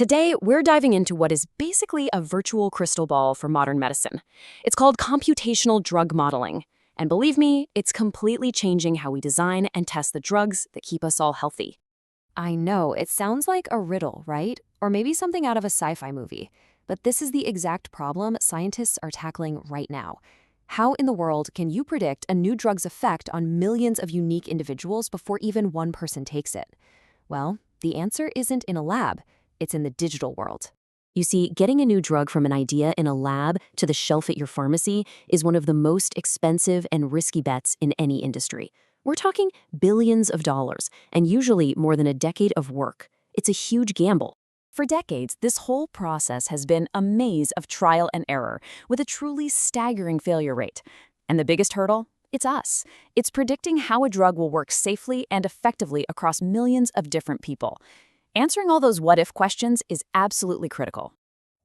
Today, we're diving into what is basically a virtual crystal ball for modern medicine. It's called computational drug modeling. And believe me, it's completely changing how we design and test the drugs that keep us all healthy. I know, it sounds like a riddle, right? Or maybe something out of a sci-fi movie. But this is the exact problem scientists are tackling right now. How in the world can you predict a new drug's effect on millions of unique individuals before even one person takes it? Well, the answer isn't in a lab, it's in the digital world. You see, getting a new drug from an idea in a lab to the shelf at your pharmacy is one of the most expensive and risky bets in any industry. We're talking billions of dollars, and usually more than a decade of work. It's a huge gamble. For decades, this whole process has been a maze of trial and error, with a truly staggering failure rate. And the biggest hurdle? It's us. It's predicting how a drug will work safely and effectively across millions of different people. Answering all those what-if questions is absolutely critical.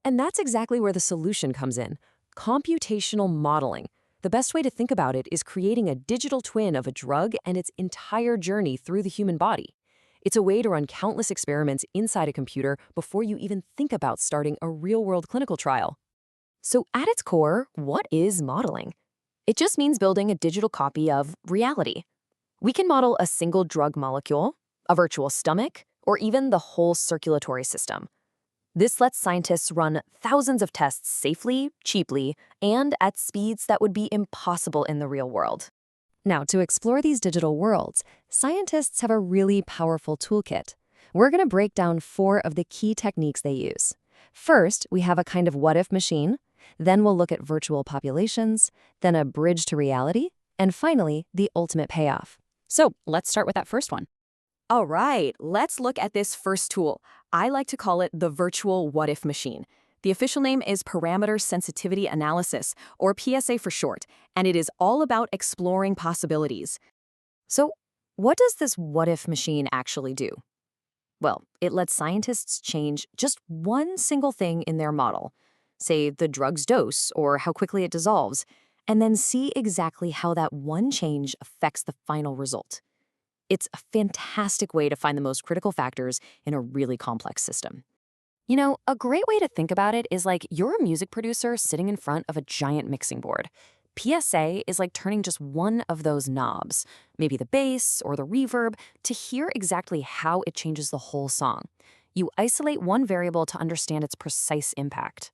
And that's exactly where the solution comes in: computational modeling. The best way to think about it is creating a digital twin of a drug and its entire journey through the human body. It's a way to run countless experiments inside a computer before you even think about starting a real-world clinical trial. So at its core, what is modeling? It just means building a digital copy of reality. We can model a single drug molecule, a virtual stomach, or even the whole circulatory system. This lets scientists run thousands of tests safely, cheaply, and at speeds that would be impossible in the real world. Now, to explore these digital worlds, scientists have a really powerful toolkit. We're going to break down 4 of the key techniques they use. First, we have a kind of what-if machine. Then we'll look at virtual populations, then a bridge to reality, and finally, the ultimate payoff. So let's start with that first one. All right, let's look at this first tool. I like to call it the virtual what-if machine. The official name is Parameter Sensitivity Analysis, or PSA for short, and it is all about exploring possibilities. So, what does this what-if machine actually do? Well, it lets scientists change just one single thing in their model, say the drug's dose or how quickly it dissolves, and then see exactly how that one change affects the final result. It's a fantastic way to find the most critical factors in a really complex system. You know, a great way to think about it is like you're a music producer sitting in front of a giant mixing board. PSA is like turning just one of those knobs, maybe the bass or the reverb, to hear exactly how it changes the whole song. You isolate one variable to understand its precise impact.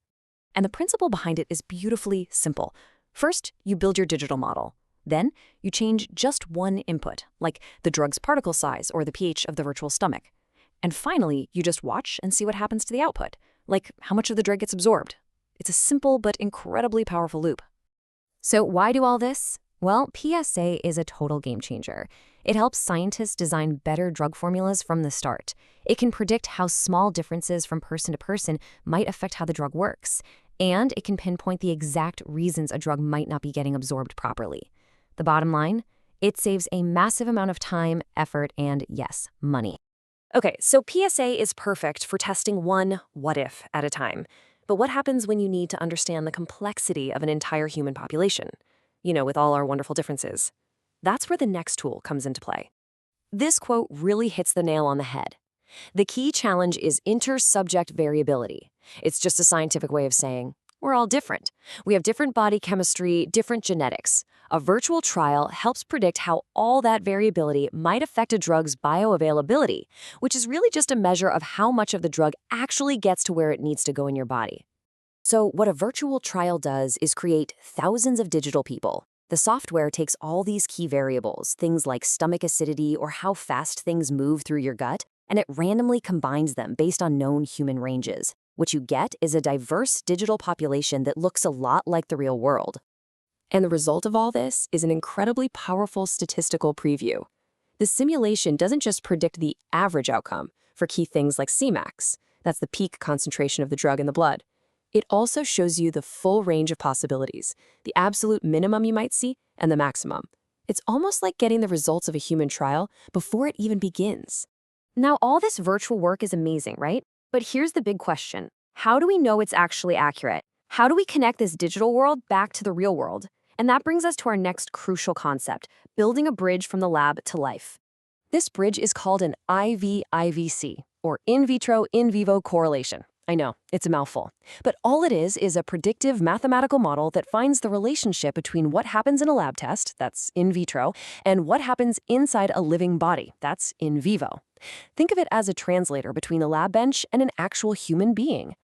And the principle behind it is beautifully simple. First, you build your digital model. Then, you change just one input, like the drug's particle size or the pH of the virtual stomach. And finally, you just watch and see what happens to the output, like how much of the drug gets absorbed. It's a simple but incredibly powerful loop. So why do all this? Well, PSA is a total game changer. It helps scientists design better drug formulas from the start. It can predict how small differences from person to person might affect how the drug works. And it can pinpoint the exact reasons a drug might not be getting absorbed properly. The bottom line, it saves a massive amount of time, effort, and yes, money. Okay, so PSA is perfect for testing one what-if at a time. But what happens when you need to understand the complexity of an entire human population? You know, with all our wonderful differences. That's where the next tool comes into play. This quote really hits the nail on the head. The key challenge is inter-subject variability. It's just a scientific way of saying, we're all different. We have different body chemistry, different genetics. A virtual trial helps predict how all that variability might affect a drug's bioavailability, which is really just a measure of how much of the drug actually gets to where it needs to go in your body. So what a virtual trial does is create thousands of digital people. The software takes all these key variables, things like stomach acidity or how fast things move through your gut, and it randomly combines them based on known human ranges. What you get is a diverse digital population that looks a lot like the real world. And the result of all this is an incredibly powerful statistical preview. The simulation doesn't just predict the average outcome for key things like Cmax, that's the peak concentration of the drug in the blood. It also shows you the full range of possibilities, the absolute minimum you might see and the maximum. It's almost like getting the results of a human trial before it even begins. Now, all this virtual work is amazing, right? But here's the big question. How do we know it's actually accurate? How do we connect this digital world back to the real world? And that brings us to our next crucial concept, building a bridge from the lab to life. This bridge is called an IVIVC, or in vitro in vivo correlation. I know, it's a mouthful. But all it is a predictive mathematical model that finds the relationship between what happens in a lab test, that's in vitro, and what happens inside a living body, that's in vivo. Think of it as a translator between the lab bench and an actual human being.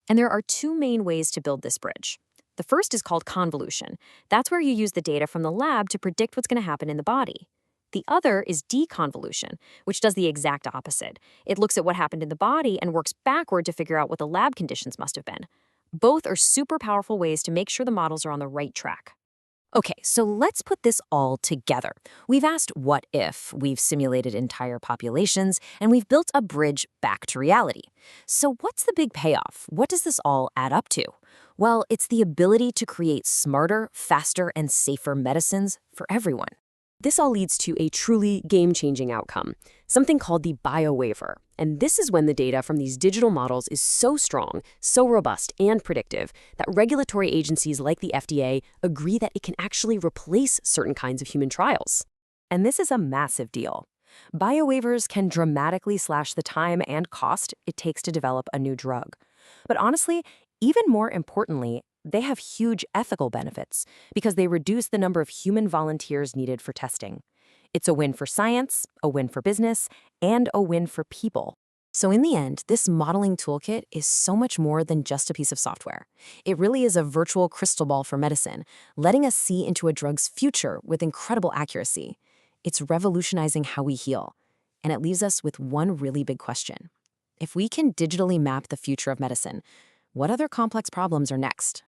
And there are two main ways to build this bridge. The first is called convolution. That's where you use the data from the lab to predict what's going to happen in the body. The other is deconvolution, which does the exact opposite. It looks at what happened in the body and works backward to figure out what the lab conditions must have been. Both are super powerful ways to make sure the models are on the right track. Okay, so let's put this all together. We've asked what if, we've simulated entire populations, and we've built a bridge back to reality. So what's the big payoff? What does this all add up to? Well, it's the ability to create smarter, faster, and safer medicines for everyone. This all leads to a truly game-changing outcome, something called the biowaiver. And this is when the data from these digital models is so strong, so robust, and predictive that regulatory agencies like the FDA agree that it can actually replace certain kinds of human trials. And this is a massive deal. Biowaivers can dramatically slash the time and cost it takes to develop a new drug. But honestly, even more importantly, they have huge ethical benefits because they reduce the number of human volunteers needed for testing. It's a win for science, a win for business, and a win for people. So in the end, this modeling toolkit is so much more than just a piece of software. It really is a virtual crystal ball for medicine, letting us see into a drug's future with incredible accuracy. It's revolutionizing how we heal. And it leaves us with one really big question. If we can digitally map the future of medicine, what other complex problems are next?